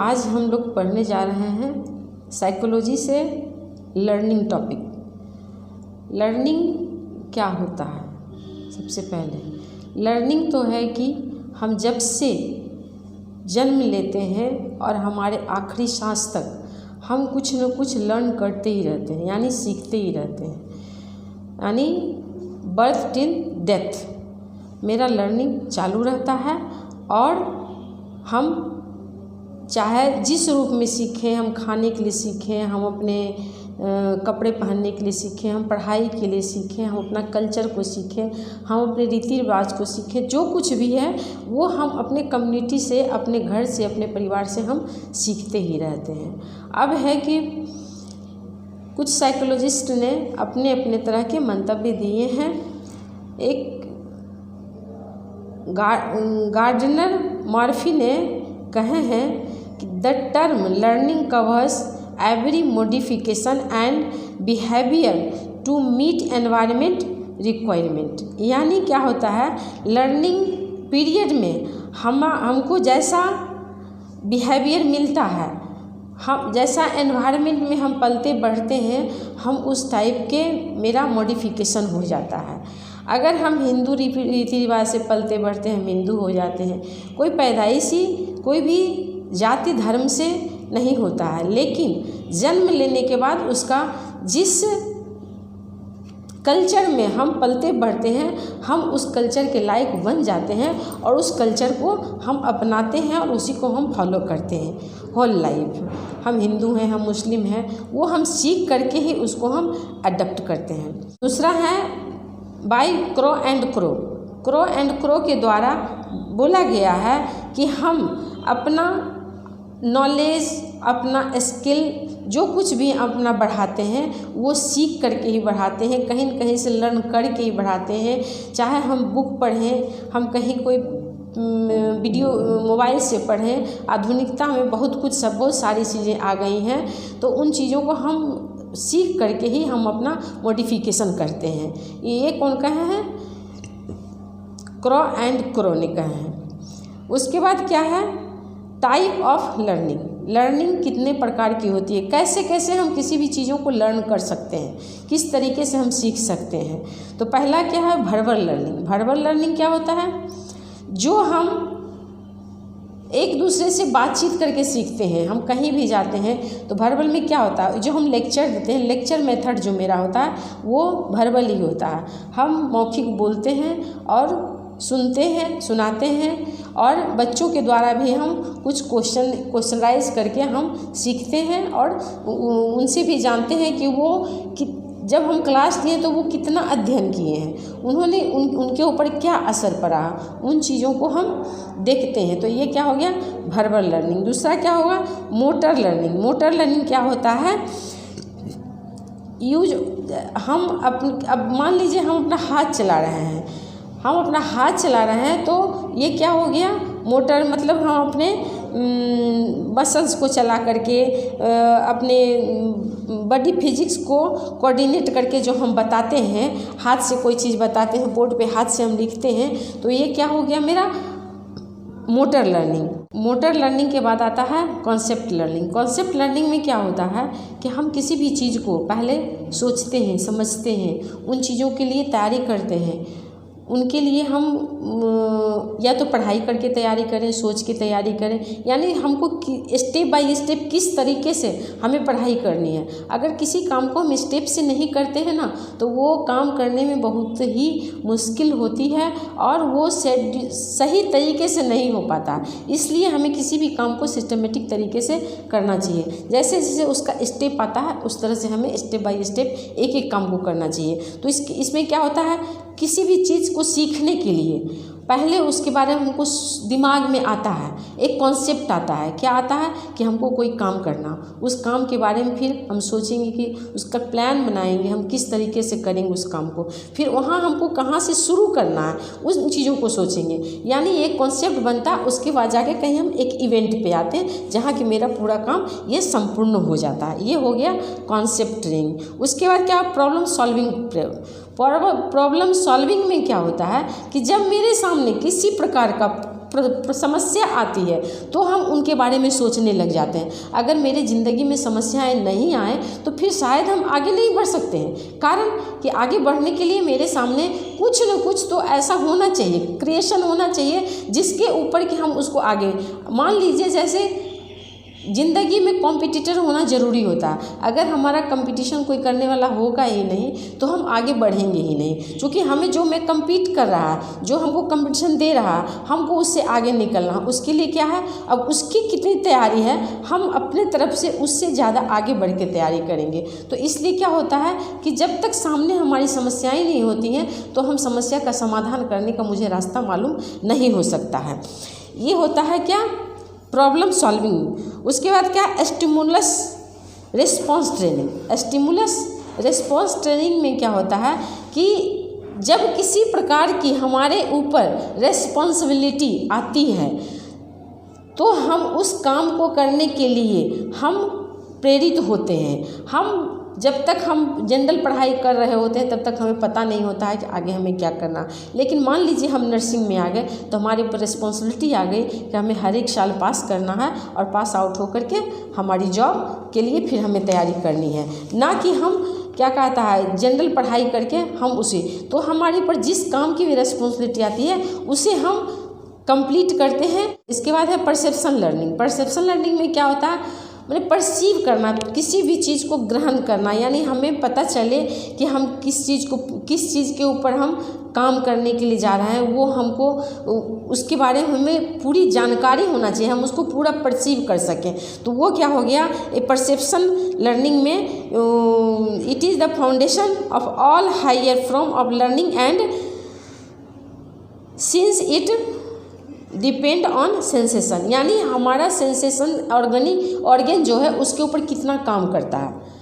आज हम लोग पढ़ने जा रहे हैं साइकोलॉजी से लर्निंग टॉपिक। लर्निंग क्या होता है? सबसे पहले लर्निंग तो है कि हम जब से जन्म लेते हैं और हमारे आखिरी सांस तक हम कुछ न कुछ लर्न करते ही रहते हैं, यानी सीखते ही रहते हैं। यानी बर्थ टिल डेथ मेरा लर्निंग चालू रहता है और हम चाहे जिस रूप में सीखें, हम खाने के लिए सीखें, हम अपने कपड़े पहनने के लिए सीखें, हम पढ़ाई के लिए सीखें, हम अपना कल्चर को सीखें, हम अपने रीति रिवाज को सीखें, जो कुछ भी है वो हम अपने कम्युनिटी से, अपने घर से, अपने परिवार से हम सीखते ही रहते हैं। अब है कि कुछ साइकोलॉजिस्ट ने अपने अपने तरह के मंतव्य दिए हैं। एक गार्डनर मर्फी ने कहे हैं कि the term learning covers every modification and behaviour to meet environment requirement. यानी क्या होता है, लर्निंग पीरियड में हमको जैसा बिहेवियर मिलता है, हम जैसा एनवायरनमेंट में हम पलते बढ़ते हैं, हम उस टाइप के मेरा मॉडिफिकेशन हो जाता है। अगर हम हिंदू रीति रिवाज से पलते बढ़ते हैं, हम हिंदू हो जाते हैं। कोई पैदाइशी कोई भी जाति धर्म से नहीं होता है, लेकिन जन्म लेने के बाद उसका जिस कल्चर में हम पलते बढ़ते हैं, हम उस कल्चर के लायक बन जाते हैं और उस कल्चर को हम अपनाते हैं और उसी को हम फॉलो करते हैं होल लाइफ। हम हिंदू हैं, हम मुस्लिम हैं, वो हम सीख करके ही उसको हम अडॉप्ट करते हैं। दूसरा है by Crow and Crow. Crow and Crow के द्वारा बोला गया है कि हम अपना नॉलेज, अपना स्किल, जो कुछ भी अपना बढ़ाते हैं वो सीख करके ही बढ़ाते हैं, कहीं न कहीं से लर्न करके ही बढ़ाते हैं। चाहे हम बुक पढ़ें, हम कहीं कोई वीडियो मोबाइल से पढ़ें, आधुनिकता में बहुत सारी चीज़ें आ गई हैं, तो उन चीज़ों को हम सीख करके ही हम अपना मॉडिफिकेशन करते हैं। ये कौन कहे हैं? क्रो एंड क्रो ने कहे हैं। उसके बाद क्या है, टाइप ऑफ लर्निंग। लर्निंग कितने प्रकार की होती है, कैसे कैसे हम किसी भी चीज़ों को लर्न कर सकते हैं, किस तरीके से हम सीख सकते हैं। तो पहला क्या है, वर्बल लर्निंग। वर्बल लर्निंग क्या होता है, जो हम एक दूसरे से बातचीत करके सीखते हैं। हम कहीं भी जाते हैं तो वर्बल में क्या होता है, जो हम लेक्चर देते हैं, लेक्चर मेथड जो मेरा होता है वो वर्बल ही होता है। हम मौखिक बोलते हैं और सुनते हैं, सुनाते हैं, और बच्चों के द्वारा भी हम कुछ क्वेश्चनाइज करके हम सीखते हैं और उनसे भी जानते हैं कि वो जब हम क्लास लिए तो वो कितना अध्ययन किए हैं, उन्होंने उनके ऊपर क्या असर पड़ा, उन चीज़ों को हम देखते हैं। तो ये क्या हो गया, वर्बल लर्निंग। दूसरा क्या होगा, मोटर लर्निंग। मोटर लर्निंग क्या होता है, हम अब मान लीजिए हम अपना हाथ चला रहे हैं, हम अपना हाथ चला रहे हैं, तो ये क्या हो गया, मोटर मतलब हम अपने मसल्स को चला करके अपने बॉडी फिजिक्स को कोऑर्डिनेट करके जो हम बताते हैं, हाथ से कोई चीज़ बताते हैं, बोर्ड पे हाथ से हम लिखते हैं, तो ये क्या हो गया मेरा मोटर लर्निंग। मोटर लर्निंग के बाद आता है कॉन्सेप्ट लर्निंग। कॉन्सेप्ट लर्निंग में क्या होता है कि हम किसी भी चीज़ को पहले सोचते हैं, समझते हैं, उन चीज़ों के लिए तैयारी करते हैं। उनके लिए हम या तो पढ़ाई करके तैयारी करें, सोच के तैयारी करें, यानी हमको स्टेप बाय स्टेप किस तरीके से हमें पढ़ाई करनी है। अगर किसी काम को हम स्टेप से नहीं करते हैं ना, तो वो काम करने में बहुत ही मुश्किल होती है और वो सही तरीके से नहीं हो पाता। इसलिए हमें किसी भी काम को सिस्टमेटिक तरीके से करना चाहिए। जैसे जैसे उसका स्टेप आता है उस तरह से हमें स्टेप बाय स्टेप एक एक काम को करना चाहिए। तो इसमें क्या होता है, किसी भी चीज़ को सीखने के लिए पहले उसके बारे में हमको दिमाग में आता है, एक कॉन्सेप्ट आता है। क्या आता है कि हमको कोई काम करना, उस काम के बारे में फिर हम सोचेंगे कि उसका प्लान बनाएंगे, हम किस तरीके से करेंगे उस काम को, फिर वहाँ हमको कहाँ से शुरू करना है उन चीज़ों को सोचेंगे। यानी एक कॉन्सेप्ट बनता है, उसके बाद जाके कहीं हम एक इवेंट पे आते हैं जहाँ कि मेरा पूरा काम ये संपूर्ण हो जाता है। ये हो गया कॉन्सेप्ट रिंग। उसके बाद क्या, प्रॉब्लम सॉल्विंग। प्रॉब्लम सॉल्विंग में क्या होता है कि जब मेरे सामने किसी प्रकार का समस्या आती है तो हम उनके बारे में सोचने लग जाते हैं। अगर मेरी ज़िंदगी में समस्याएं नहीं आए तो फिर शायद हम आगे नहीं बढ़ सकते हैं। कारण कि आगे बढ़ने के लिए मेरे सामने कुछ न कुछ तो ऐसा होना चाहिए, क्रिएशन होना चाहिए जिसके ऊपर कि हम उसको आगे, मान लीजिए जैसे ज़िंदगी में कॉम्पिटिटर होना ज़रूरी होता है। अगर हमारा कंपटीशन कोई करने वाला होगा ही नहीं तो हम आगे बढ़ेंगे ही नहीं, क्योंकि हमें जो में कम्पीट कर रहा है, जो हमको कंपटीशन दे रहा है, हमको उससे आगे निकलना है। उसके लिए क्या है, अब उसकी कितनी तैयारी है, हम अपने तरफ से उससे ज़्यादा आगे बढ़ के तैयारी करेंगे। तो इसलिए क्या होता है कि जब तक सामने हमारी समस्याएँ नहीं होती हैं तो हम समस्या का समाधान करने का मुझे रास्ता मालूम नहीं हो सकता है। ये होता है क्या, प्रॉब्लम सॉल्विंग। उसके बाद क्या, stimulus response training. Stimulus response training में क्या होता है कि जब किसी प्रकार की हमारे ऊपर रिस्पॉन्सिबिलिटी आती है तो हम उस काम को करने के लिए हम प्रेरित होते हैं। हम जब तक हम जनरल पढ़ाई कर रहे होते हैं तब तक हमें पता नहीं होता है कि आगे हमें क्या करना। लेकिन मान लीजिए हम नर्सिंग में आ गए तो हमारे ऊपर रिस्पॉन्सिबिलिटी आ गई कि हमें हर एक साल पास करना है और पास आउट होकर के हमारी जॉब के लिए फिर हमें तैयारी करनी है, ना कि हम क्या कहता है जनरल पढ़ाई करके हम उसे, तो हमारे ऊपर जिस काम की भी रिस्पॉन्सिबिलिटी आती है उसे हम कंप्लीट करते हैं। इसके बाद है परसेप्शन लर्निंग। परसेप्शन लर्निंग में क्या होता है, मैंने परसीव करना, किसी भी चीज़ को ग्रहण करना, यानी हमें पता चले कि हम किस चीज़ के ऊपर हम काम करने के लिए जा रहे हैं, वो हमको उसके बारे में हमें पूरी जानकारी होना चाहिए, हम उसको पूरा परसीव कर सकें। तो वो क्या हो गया, ए परसेप्शन लर्निंग में it is the foundation of all higher form of learning and since it depend on sensation, यानी हमारा सेंसेशन ऑर्गन जो है उसके ऊपर कितना काम करता है।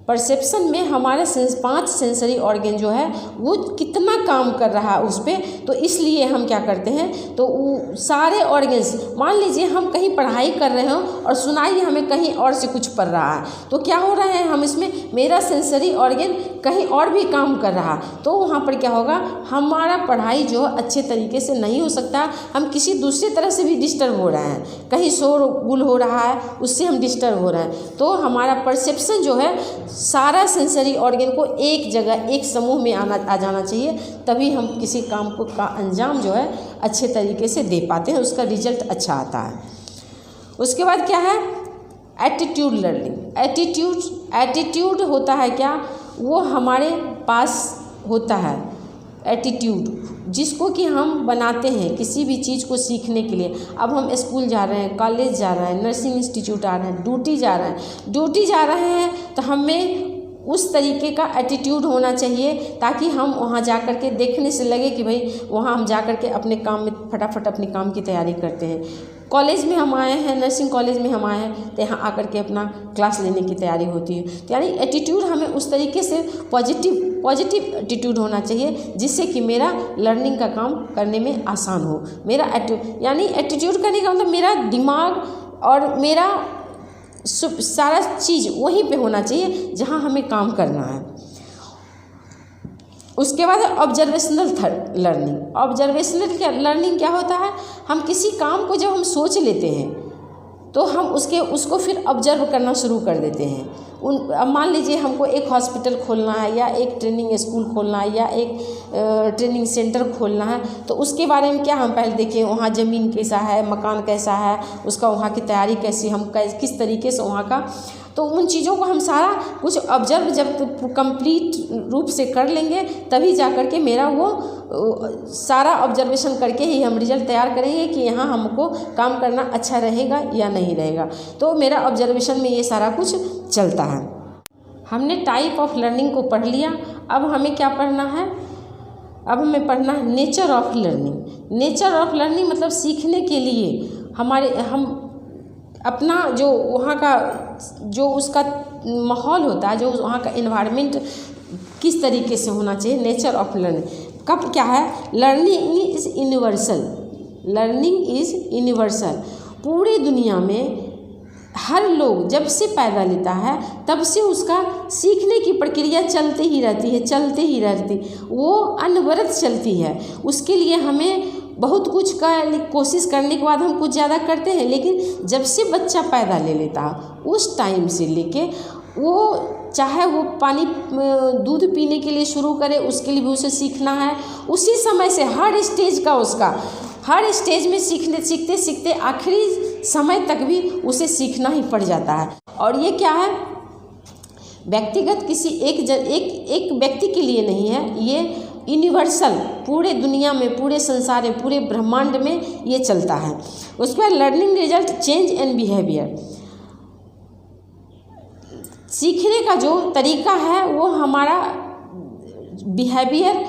परसेप्शन में हमारा 5 सेंसरी ऑर्गन जो है वो कितना काम कर रहा है उस पर, तो इसलिए हम क्या करते हैं, तो वो सारे ऑर्गन्स, मान लीजिए हम कहीं पढ़ाई कर रहे हो और सुनाई हमें कहीं और से कुछ पढ़ रहा है, तो क्या हो रहा है, हम इसमें मेरा सेंसरी ऑर्गन कहीं और भी काम कर रहा, तो वहाँ पर क्या होगा, हमारा पढ़ाई जो अच्छे तरीके से नहीं हो सकता, हम किसी दूसरी तरह से भी डिस्टर्ब हो रहे हैं, कहीं शोरगुल हो रहा है उससे हम डिस्टर्ब हो रहे हैं। तो हमारा परसेप्शन जो है, सारा सेंसरी ऑर्गन को एक जगह एक समूह में आ जाना चाहिए, तभी हम किसी काम को का अंजाम जो है अच्छे तरीके से दे पाते हैं, उसका रिजल्ट अच्छा आता है। उसके बाद क्या है, एटीट्यूड लर्निंग। एटीट्यूड होता है क्या, वो हमारे पास होता है एटीट्यूड, जिसको कि हम बनाते हैं किसी भी चीज़ को सीखने के लिए। अब हम स्कूल जा रहे हैं, कॉलेज जा रहे हैं, नर्सिंग इंस्टीट्यूट आ रहे हैं, ड्यूटी जा रहे हैं, तो हमें उस तरीके का एटीट्यूड होना चाहिए ताकि हम वहाँ जा कर के देखने से लगे कि भाई वहाँ हम जा कर के अपने काम में फटाफट अपने काम की तैयारी करते हैं। कॉलेज में हम आए हैं, नर्सिंग कॉलेज में हम आए हैं, तो यहाँ आकर के अपना क्लास लेने की तैयारी होती है। तो यानी एटीट्यूड हमें उस तरीके से पॉजिटिव एटीट्यूड होना चाहिए जिससे कि मेरा लर्निंग का काम करने में आसान हो। मेरा यानी एटीट्यूड करने का मतलब मेरा दिमाग और मेरा सारा चीज़ वहीं पे होना चाहिए जहाँ हमें काम करना है। उसके बाद ऑब्जर्वेशनल लर्निंग। ऑब्जर्वेशनल लर्निंग क्या होता है, हम किसी काम को जब हम सोच लेते हैं तो हम उसको फिर ऑब्जर्व करना शुरू कर देते हैं। मान लीजिए हमको एक हॉस्पिटल खोलना है या एक ट्रेनिंग स्कूल खोलना है या एक ट्रेनिंग सेंटर खोलना है, तो उसके बारे में क्या हम पहले देखें, वहाँ ज़मीन कैसा है, मकान कैसा है, उसका वहाँ की तैयारी कैसी, हम किस तरीके से वहाँ का, तो उन चीज़ों को हम सारा कुछ ऑब्जर्व जब कंप्लीट रूप से कर लेंगे तभी जा कर के मेरा वो सारा ऑब्जर्वेशन करके ही हम रिजल्ट तैयार करेंगे कि यहाँ हमको काम करना अच्छा रहेगा या नहीं रहेगा। तो मेरा ऑब्जर्वेशन में ये सारा कुछ चलता है। हमने टाइप ऑफ लर्निंग को पढ़ लिया, अब हमें क्या पढ़ना है, अब हमें पढ़ना है nature of learning. Nature of learning मतलब सीखने के लिए हम अपना जो वहाँ का जो उसका माहौल होता है, जो वहाँ का एनवायरनमेंट किस तरीके से होना चाहिए। नेचर ऑफ लर्निंग कब क्या है, learning is universal. Learning is universal. पूरी दुनिया में हर लोग जब से पैदा लेता है तब से उसका सीखने की प्रक्रिया चलती ही रहती है, वो अनवरत चलती है। उसके लिए हमें बहुत कुछ का कोशिश करने के बाद हम कुछ ज़्यादा करते हैं, लेकिन जब से बच्चा पैदा ले लेता है उस टाइम से लेके वो चाहे वो पानी दूध पीने के लिए शुरू करे, उसके लिए भी उसे सीखना है। उसी समय से हर स्टेज का उसका हर स्टेज में सीखते सीखते आखिरी समय तक भी उसे सीखना ही पड़ जाता है। और ये क्या है, व्यक्तिगत किसी एक व्यक्ति के लिए नहीं है, ये यूनिवर्सल पूरे दुनिया में, पूरे संसार में, पूरे ब्रह्मांड में ये चलता है। उसके बाद learning result change and behaviour. सीखने का जो तरीका है वो हमारा बिहेवियर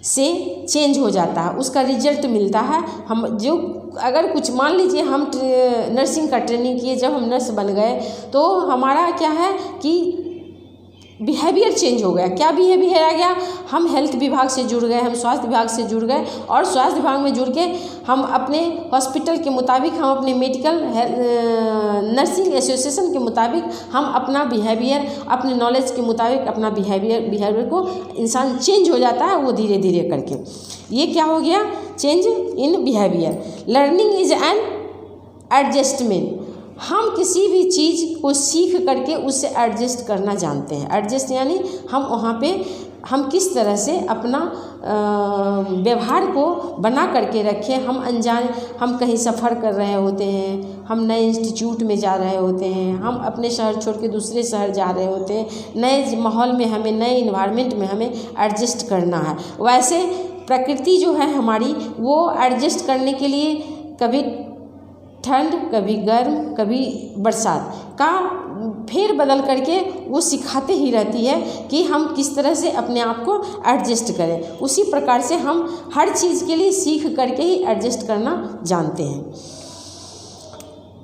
से चेंज हो जाता है, उसका रिजल्ट मिलता है। हम जो अगर कुछ मान लीजिए हम नर्सिंग का ट्रेनिंग किए, जब हम नर्स बन गए तो हमारा क्या है कि बिहेवियर चेंज हो गया। क्या बिहेवियर आ गया, हम हेल्थ विभाग से जुड़ गए, हम स्वास्थ्य विभाग से जुड़ गए, और स्वास्थ्य विभाग में जुड़ के हम अपने हॉस्पिटल के मुताबिक, हम अपने मेडिकल नर्सिंग एसोसिएशन के मुताबिक हम अपना बिहेवियर, अपने नॉलेज के मुताबिक अपना बिहेवियर को इंसान चेंज हो जाता है, वो धीरे धीरे करके। ये क्या हो गया, change in behaviour. Learning is an adjustment. हम किसी भी चीज़ को सीख करके उससे एडजस्ट करना जानते हैं। एडजस्ट यानी हम वहाँ पे हम किस तरह से अपना व्यवहार को बना करके रखें। हम अनजान, हम कहीं सफ़र कर रहे होते हैं, हम नए इंस्टीट्यूट में जा रहे होते हैं, हम अपने शहर छोड़ के दूसरे शहर जा रहे होते हैं, नए माहौल में हमें, नए इन्वायरमेंट में हमें एडजस्ट करना है। वैसे प्रकृति जो है हमारी, वो एडजस्ट करने के लिए कभी ठंड, कभी गर्म, कभी बरसात का फेर बदल करके वो सिखाते ही रहती है कि हम किस तरह से अपने आप को एडजस्ट करें। उसी प्रकार से हम हर चीज़ के लिए सीख करके ही एडजस्ट करना जानते हैं।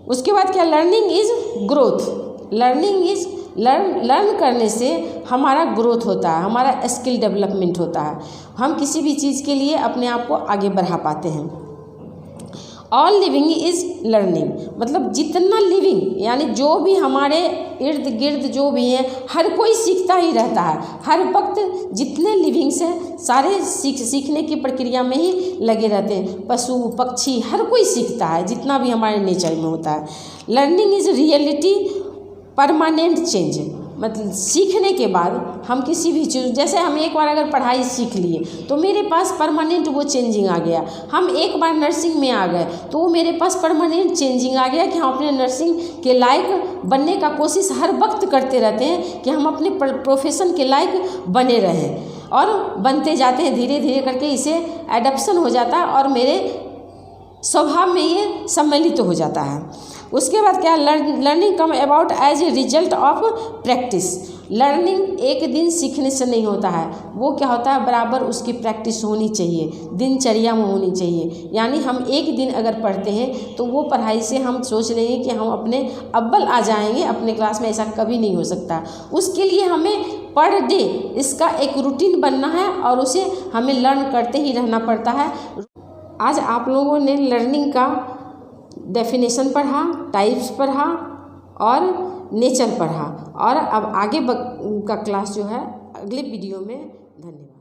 उसके बाद क्या, learning is growth. Learning is learn करने से हमारा ग्रोथ होता है, हमारा स्किल डेवलपमेंट होता है। हम किसी भी चीज़ के लिए अपने आप को आगे बढ़ा पाते हैं। ऑल लिविंग इज़ लर्निंग, मतलब जितना लिविंग यानी जो भी हमारे इर्द गिर्द जो भी हैं, हर कोई सीखता ही रहता है। हर वक्त जितने लिविंग्स हैं सारे सीखने की प्रक्रिया में ही लगे रहते हैं। पशु पक्षी हर कोई सीखता है, जितना भी हमारे नेचर में होता है। Learning is reality permanent change, मतलब सीखने के बाद हम किसी भी चीज़, जैसे हम एक बार अगर पढ़ाई सीख लिए तो मेरे पास परमानेंट वो चेंजिंग आ गया। हम एक बार नर्सिंग में आ गए तो वो मेरे पास परमानेंट चेंजिंग आ गया कि हम अपने नर्सिंग के लायक बनने का कोशिश हर वक्त करते रहते हैं कि हम अपने प्रोफेशन के लायक बने रहें, और बनते जाते हैं। धीरे धीरे करके इसे एडप्शन हो जाता है और मेरे स्वभाव में ये सम्मिलित हो जाता है। उसके बाद क्या, learning come about as a result of practice. Learning एक दिन सीखने से नहीं होता है, वो क्या होता है, बराबर उसकी प्रैक्टिस होनी चाहिए, दिनचर्या में होनी चाहिए। यानी हम एक दिन अगर पढ़ते हैं तो वो पढ़ाई से हम सोच रहे हैं कि हम अपने अव्वल आ जाएंगे अपने क्लास में, ऐसा कभी नहीं हो सकता। उसके लिए हमें पर डे इसका एक रूटीन बनना है और उसे हमें लर्न करते ही रहना पड़ता है। आज आप लोगों ने लर्निंग का डेफिनेशन पढ़ा, टाइप्स पढ़ा और नेचर पढ़ा, और अब आगे का क्लास जो है अगले वीडियो में। धन्यवाद।